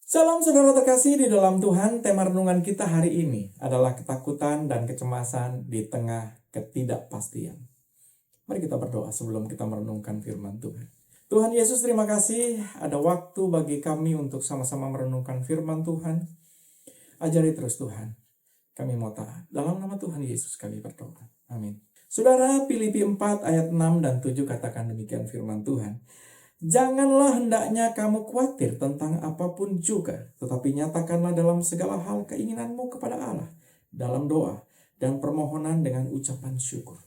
Salam saudara terkasih di dalam Tuhan. Tema renungan kita hari ini adalah ketakutan dan kecemasan di tengah ketidakpastian. Mari kita berdoa sebelum kita merenungkan firman Tuhan. Tuhan Yesus, terima kasih ada waktu bagi kami untuk sama-sama merenungkan firman Tuhan. Ajari terus Tuhan, kami mau taat. Dalam nama Tuhan Yesus kami berdoa. Amin. Saudara, Filipi 4 ayat 6 dan 7 katakan demikian firman Tuhan. Janganlah hendaknya kamu khawatir tentang apapun juga, tetapi nyatakanlah dalam segala hal keinginanmu kepada Allah, dalam doa dan permohonan dengan ucapan syukur.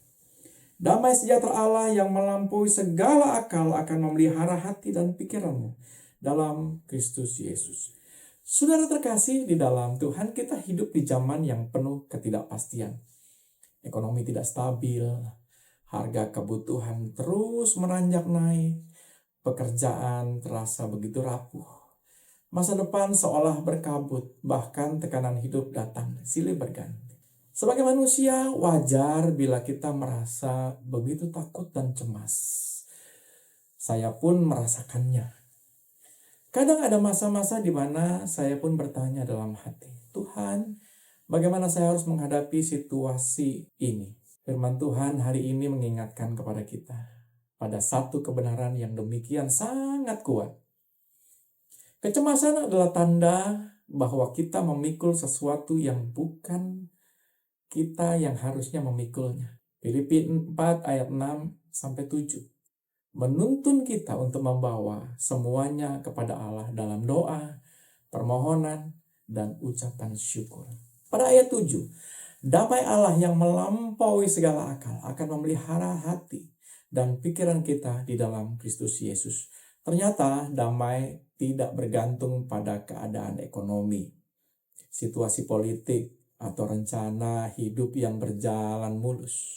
Damai sejahtera Allah yang melampaui segala akal akan memelihara hati dan pikiranmu dalam Kristus Yesus. Saudara terkasih di dalam Tuhan, kita hidup di zaman yang penuh ketidakpastian. Ekonomi tidak stabil, harga kebutuhan terus menanjak naik, pekerjaan terasa begitu rapuh. Masa depan seolah berkabut, bahkan tekanan hidup datang silih berganti. Sebagai manusia, wajar bila kita merasa begitu takut dan cemas. Saya pun merasakannya. Kadang ada masa-masa di mana saya pun bertanya dalam hati, Tuhan, bagaimana saya harus menghadapi situasi ini? Firman Tuhan hari ini mengingatkan kepada kita pada satu kebenaran yang demikian sangat kuat. Kecemasan adalah tanda bahwa kita memikul sesuatu yang bukan kita yang harusnya memikulnya. Filipi 4 ayat 6-7 menuntun kita untuk membawa semuanya kepada Allah dalam doa, permohonan, dan ucapan syukur. Pada ayat 7, damai Allah yang melampaui segala akal akan memelihara hati dan pikiran kita di dalam Kristus Yesus. Ternyata damai tidak bergantung pada keadaan ekonomi, situasi politik, atau rencana hidup yang berjalan mulus.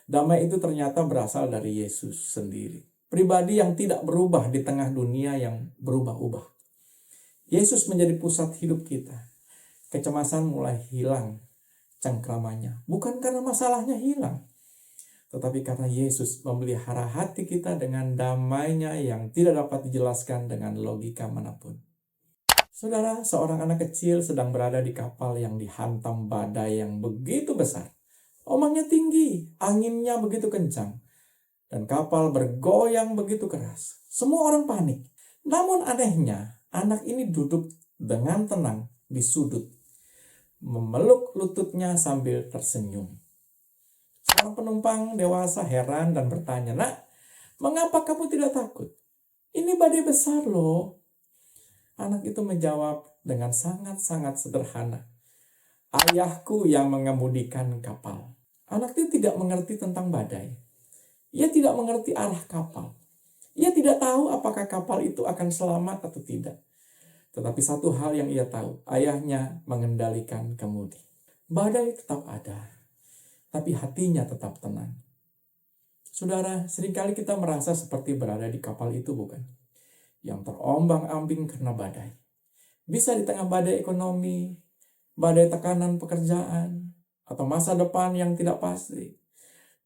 Damai itu ternyata berasal dari Yesus sendiri. Pribadi yang tidak berubah di tengah dunia yang berubah-ubah. Yesus menjadi pusat hidup kita. Kecemasan mulai hilang cengkramannya. Bukan karena masalahnya hilang, tetapi karena Yesus memelihara hati kita dengan damainya yang tidak dapat dijelaskan dengan logika manapun. Saudara, seorang anak kecil sedang berada di kapal yang dihantam badai yang begitu besar. Ombaknya tinggi, anginnya begitu kencang, dan kapal bergoyang begitu keras. Semua orang panik. Namun anehnya, anak ini duduk dengan tenang di sudut, memeluk lututnya sambil tersenyum. Seorang penumpang dewasa heran dan bertanya, "Nak, mengapa kamu tidak takut? Ini badai besar loh." Anak itu menjawab dengan sangat-sangat sederhana, "Ayahku yang mengemudikan kapal." Anak itu tidak mengerti tentang badai. Ia tidak mengerti arah kapal. Ia tidak tahu apakah kapal itu akan selamat atau tidak. Tetapi satu hal yang ia tahu, ayahnya mengendalikan kemudi. Badai tetap ada, tapi hatinya tetap tenang. Saudara, seringkali kita merasa seperti berada di kapal itu, bukan? Yang terombang-ambing karena badai. Bisa di tengah badai ekonomi, badai tekanan pekerjaan, atau masa depan yang tidak pasti.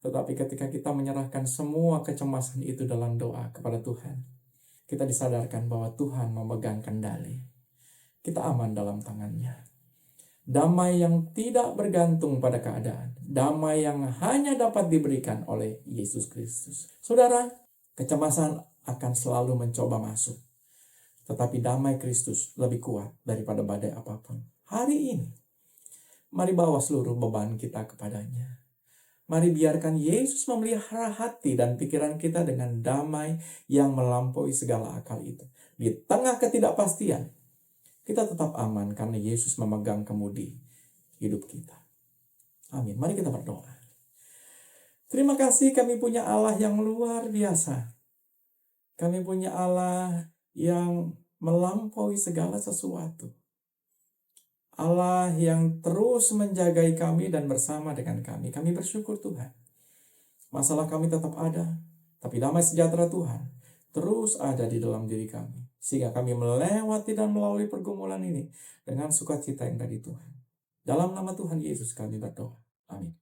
Tetapi ketika kita menyerahkan semua kecemasan itu dalam doa kepada Tuhan, kita disadarkan bahwa Tuhan memegang kendali. Kita aman dalam tangannya. Damai yang tidak bergantung pada keadaan. Damai yang hanya dapat diberikan oleh Yesus Kristus. Saudara, kecemasan akan selalu mencoba masuk. Tetapi damai Kristus lebih kuat daripada badai apapun. Hari ini, mari bawa seluruh beban kita kepadanya. Mari biarkan Yesus memelihara hati dan pikiran kita dengan damai yang melampaui segala akal itu. Di tengah ketidakpastian, kita tetap aman karena Yesus memegang kemudi hidup kita. Amin. Mari kita berdoa. Terima kasih, kami punya Allah yang luar biasa. Kami punya Allah yang melampaui segala sesuatu. Allah yang terus menjagai kami dan bersama dengan kami. Kami bersyukur Tuhan. Masalah kami tetap ada, tapi damai sejahtera Tuhan terus ada di dalam diri kami. Sehingga kami melewati dan melalui pergumulan ini dengan sukacita yang dari Tuhan. Dalam nama Tuhan Yesus kami berdoa. Amin.